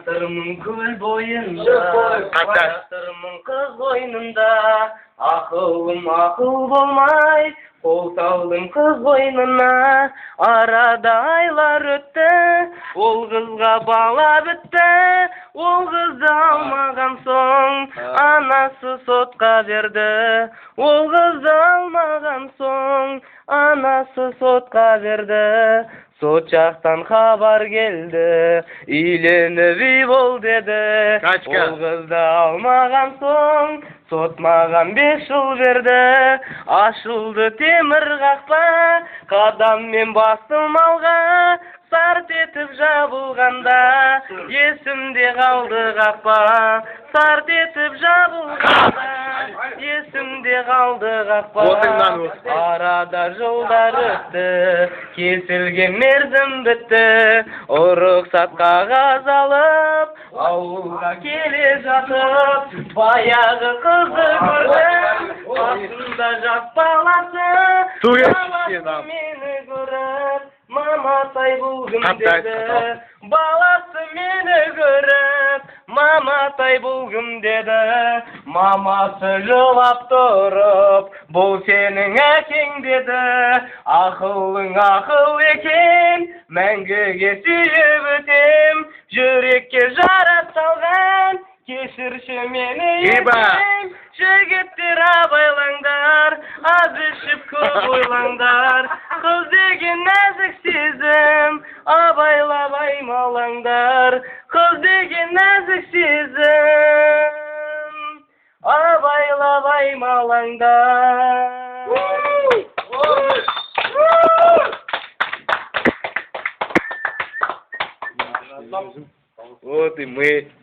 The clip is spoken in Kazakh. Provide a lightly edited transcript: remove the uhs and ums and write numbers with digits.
Yatırımın gül boyunda, yatırımın kız boynunda, akıllım akıl olmay, kol saldım kız boynuna, arada aylar öttü, ol kızga bala bitti, ol kızdı almagan soң, anası sotqa berdi, ol kızdı almagan soң, anası sotqa berdi. Sot жақтан хабар келді, үйленіп үй бол деді. Ол қызды алмаған соң, сот маған 5 жыл берді. Ашылды темір қақпа, қадаммен бастым алға. Сарт етіп жабылғанда, есімде қалды қақпа. Сарт етіп жабылғанда, есімде қалды қақпа. Арада жылдар өтті, кесілген мерзім бітті. Рұқсат қағаз алып, ауылға келе жатып, баяғы қызды көрдім, басында жас баласы. Баласы мені көріп, маматай болғым деді. Баласы мені көріп, маматай болғым деді. Мамасы жылап тұрып, бұл сенің әкең деді. Ақылың ақыл екен, мәңгіге сүйіп өтем. Жүрекке жарап салған, кешірші мені етем. Жігіттер абайлаңдар, аз ішіп көп ойлаңдар. Қыз деген нәзік сезім, абайлап аймалаңдар. Қыз деген нәзік сезім, абайлап аймалаңдар. Вот и мы.